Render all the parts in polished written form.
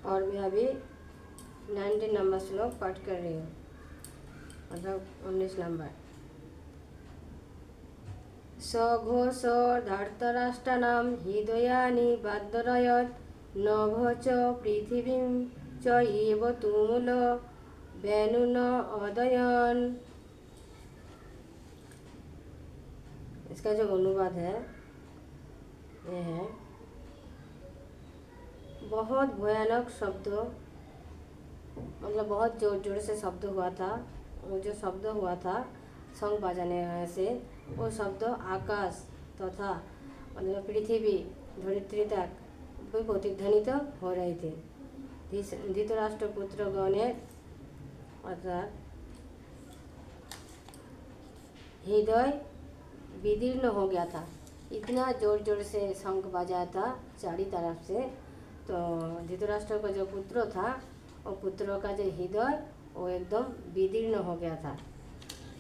और मैं अभी 19 नंबर श्लोक पाठ कर रही हूँ, मतलब 19 नंबर। सघोष धार्तराष्ट्राणां हृदयानि बादरयत् नभ च पृथिवीं च एव तुमुल वेणुन अदयन। इसका जो अनुवाद है यह है, बहुत भयानक शब्द, मतलब बहुत जोर जोर से शब्द हुआ था। वो जो शब्द हुआ था शंख बजाने से, वो शब्द आकाश तथा मतलब पृथ्वी धरित्री तक भी प्रतिध्वनित हो रहे थे। धृतराष्ट्र पुत्रगण ने अर्थात हृदय विदीर्ण हो गया था, इतना जोर जोर से शंख बजाया था चारों तरफ से। तो धृतराष्ट्र का जो पुत्र था, वो पुत्रों का जो हृदय वो एकदम विदीर्ण हो गया था।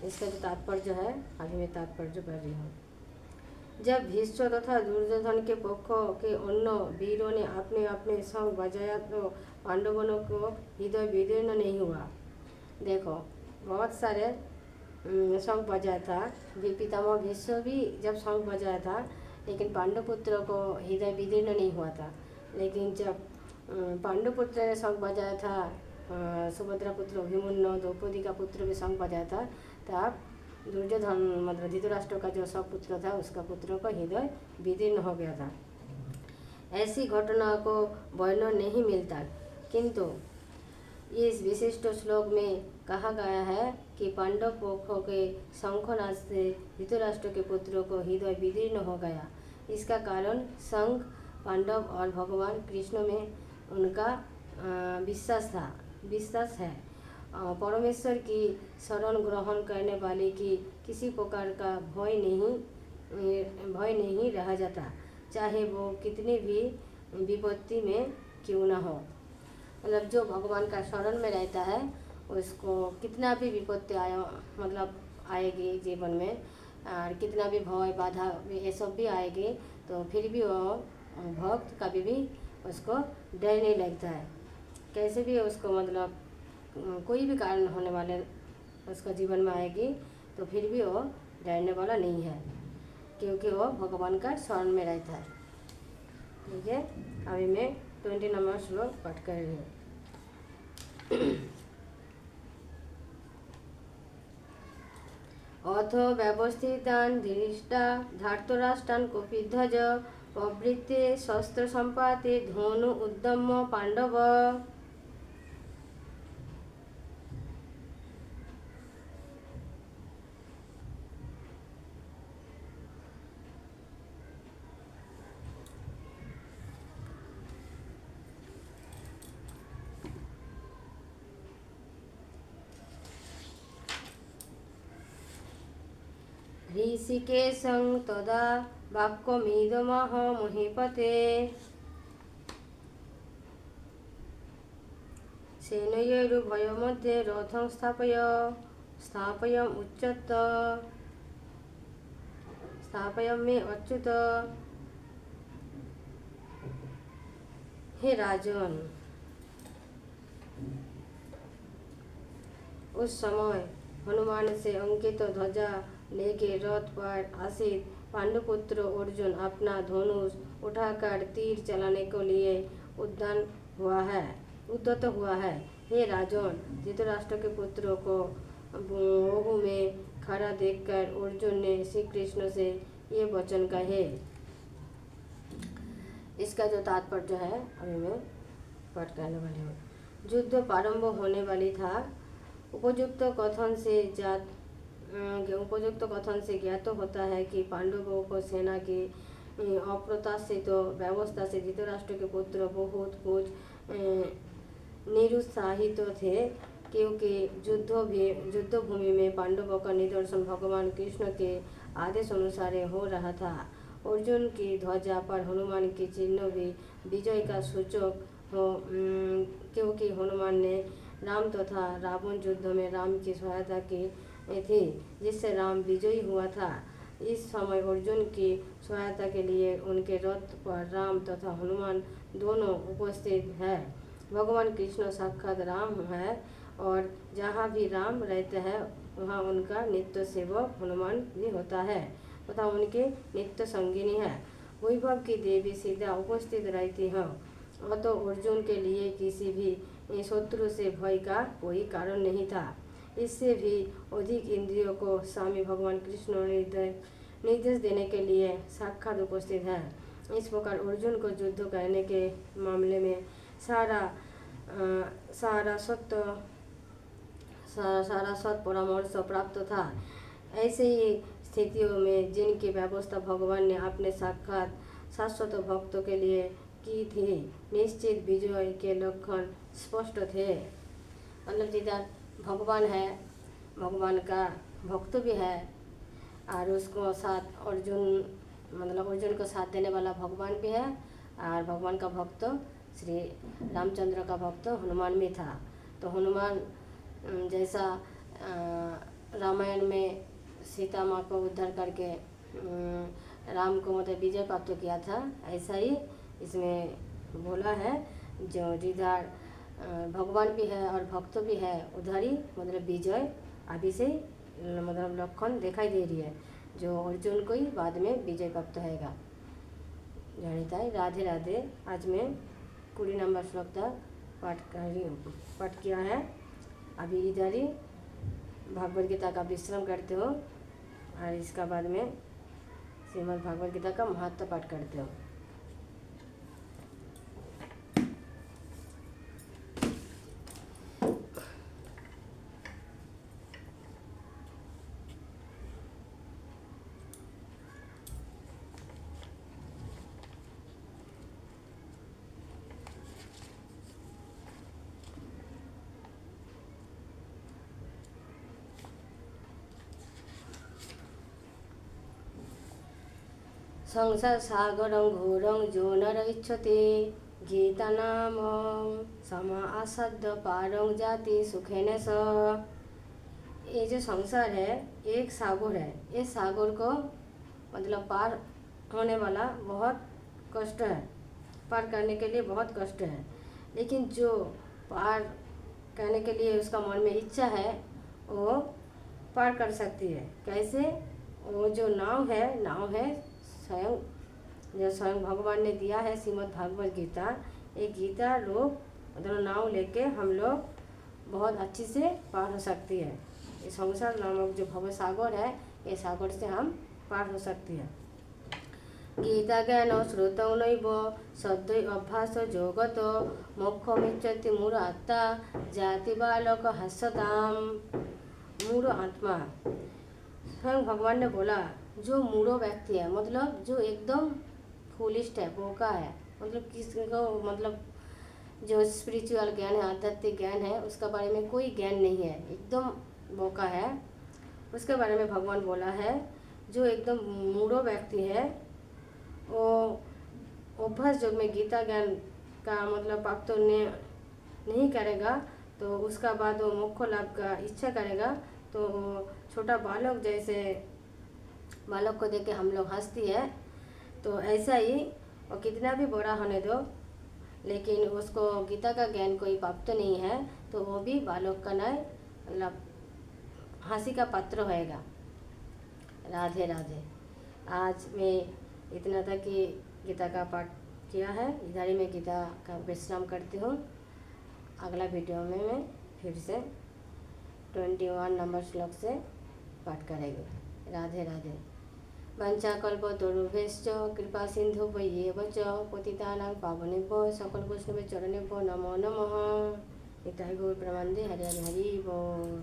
इसका जो तात्पर्य है, अभी मैं तात्पर्य पढ़ रही हूँ। जब भीष्म तथा दुर्योधन के पक्ष के अन्य वीरों ने अपने अपने शंख बजाया तो पांडवों को हृदय विदीर्ण नहीं हुआ। देखो, बहुत सारे शंख बजाया था, पितामह भीष्म भी जब शंख बजाया था, लेकिन पांडुपुत्र को हृदय विदीर्ण नहीं हुआ था। लेकिन जब पांडुपुत्र ने शंख बजाया था, सुभद्रा पुत्र अभिमन्यु द्रौपदी का पुत्र भी शंख बजाया था, तब दुर्योधन मतलब धृतराष्ट्र का जो सब पुत्र था, उसका पुत्रों का हृदय विदीर्ण हो गया था। ऐसी घटना को वर्णन नहीं मिलता, किंतु इस विशिष्ट श्लोक में कहा गया है कि पांडव पक्ष के शंखनाद से धृतराष्ट्र के पुत्रों को हृदय विदीर्ण हो गया। इसका कारण शंख पांडव और भगवान कृष्ण में उनका विश्वास है। परमेश्वर की शरण ग्रहण करने वाले की किसी प्रकार का भय नहीं रह जाता, चाहे वो कितनी भी विपत्ति में क्यों ना हो। मतलब जो भगवान का शरण में रहता है, उसको कितना भी विपत्ति आएगी जीवन में, और कितना भी भय बाधा ये सब भी आएगी, तो फिर भी वो भक्त कभी भी उसको डर नहीं लगता है। कैसे भी उसको मतलब कोई भी कारण होने वाले उसका जीवन में आएगी, तो फिर भी वो डरने वाला नहीं है, क्योंकि वो भगवान का शरण में रहता है। ठीक है, अभी मैं 20 नंबर श्लोक पाठ कर रही हूँ। अथ व्यवस्थितान् धृष्टा धार्तराष्ट्रान् कपिध्वज प्रवृत्ते शस्त्र संपाते धनु उद्यम पांडव। ऋषिकेशं तदा वाक्यमिदमह महीपते सेनयोरुभयोर्मध्ये रथं स्थापय मे अच्युत। हे राजन, उस समय हनुमान से अंकित ध्वजा लेके रथ पर आसीन पांडुपुत्र अर्जुन अपना धनुष उठाकर तीर चलाने के लिए उद्यत हुआ है। हे राजन, धृतराष्ट्र के पुत्रों को बहु में खड़ा देखकर अर्जुन ने श्री कृष्ण से ये वचन कहे। इसका जो तात्पर्य है अभी मैं पाठ करने वाली हूँ। युद्ध प्रारंभ होने वाली था। उपयुक्त कथन से ज्ञात होता है कि पांडवों को सेना की अप्रत्याशित व्यवस्था से धृतराष्ट्र के पुत्र बहुत कुछ निरुत्साहित थे, क्योंकि युद्ध भूमि में पांडवों का निदर्शन भगवान कृष्ण के आदेश अनुसार हो रहा था। अर्जुन की ध्वजा पर हनुमान की चिन्ह भी विजय का सूचक हो, क्योंकि हनुमान ने राम तथा रावण युद्ध में राम की सहायता की थी, जिससे राम विजयी हुआ था। इस समय अर्जुन की सहायता के लिए उनके रथ पर राम तथा हनुमान दोनों उपस्थित है। भगवान कृष्ण साक्षात राम है और जहाँ भी राम रहते हैं वहाँ उनका नित्य सेवक हनुमान भी होता है तथा उनके नित्य संगिनी है। वैभव की देवी सीधा उपस्थित रहती हैं और तो अर्जुन के लिए किसी भी शत्रु से भय का कोई कारण नहीं था। इससे भी अधिक इंद्रियों को स्वामी भगवान कृष्ण निर्देश देने के लिए साक्षात उपस्थित है। इस प्रकार अर्जुन को युद्ध करने के मामले में सारा सत परामर्श प्राप्त था। ऐसे ही स्थितियों में जिनकी व्यवस्था भगवान ने अपने साक्षात शाश्वत भक्तों के लिए की थी, निश्चित विजय के लक्षण स्पष्ट थे। मतलब जिधर भगवान है, भगवान का भक्त भी है और उसको साथ अर्जुन मतलब अर्जुन को साथ देने वाला भगवान भी है और भगवान का भक्त श्री रामचंद्र का भक्त हनुमान भी था। तो हनुमान जैसा रामायण में सीता माँ को उद्धार करके राम को मतलब विजय प्राप्त किया था, ऐसा ही इसमें बोला है जो जिधर भगवान भी है और भक्त भी है उधर ही मतलब विजय अभी से मतलब लक्षण दिखाई दे रही है, जो अर्जुन को ही बाद में विजय प्राप्त होगा। जानिता है। राधे राधे। आज मैं 20 नंबर श्लोक तक पाठ किया है। अभी इधर ही भगवद गीता का विश्राम करते हो और इसका बाद में श्रीमद् भगवद गीता का महत्व पाठ करते हो। संसार सागरं घोरं जो नर इच्छति गीता नाम समा आसाद्य पारं जाति सुखेन स। ये जो संसार है एक सागर है, इस सागर को मतलब पार होने वाला बहुत कष्ट है, पार करने के लिए बहुत कष्ट है। लेकिन जो पार करने के लिए उसका मन में इच्छा है वो पार कर सकती है। कैसे? वो जो नाव है स्वयं जो स्वयं भगवान ने दिया है श्रीमद् भागवत गीता। ये गीता लोग मतलब नाव लेके हम लोग बहुत अच्छी से पार हो सकती है। ये संसार नामक जो भव सागर है, ये सागर से हम पार हो सकती है। गीता ज्ञान श्रुतौ नैव सद्य अभ्यास जोगत मोक्षमिच्छति मूढ़ आत्मा जाति बालक हस्यताम। मूढ़ आत्मा स्वयं भगवान ने बोला जो मूढ़ो व्यक्ति है मतलब जो एकदम फूलिस्ट है, बोका है, मतलब किसी को मतलब जो स्पिरिचुअल ज्ञान है, आध्यात्मिक ज्ञान है, उसका बारे में कोई ज्ञान नहीं है, एकदम बोका है, उसके बारे में भगवान बोला है। जो एकदम मूढ़ो व्यक्ति है वो अभ्यास योग में गीता ज्ञान का मतलब प्राप्त नहीं करेगा तो उसका बाद वो मोक्ष लाभ का इच्छा करेगा तो छोटा बालक जैसे बालक को देख के हम लोग हंसती है। तो ऐसा ही वो कितना भी बड़ा होने दो लेकिन उसको गीता का ज्ञान कोई प्राप्त नहीं है तो वो भी बालक का नहीं मतलब हंसी का पात्र होएगा। राधे राधे। आज मैं इतना तक कि गीता का पाठ किया है, इधर ही मैं गीता का विश्राम करती हूँ। अगला वीडियो में मैं फिर से 21 नंबर श्लोक से पाठ करेंगे। राधे राधे। वंशाकल्पतरुभ्यश्च कृपा सिन्धुभ्येव च पतितानां पावनेभ्यो सकल वैष्णव चरणेभ्यो नमो नमः। निताय गौर प्रबंदे हरि हरि हरि बोल।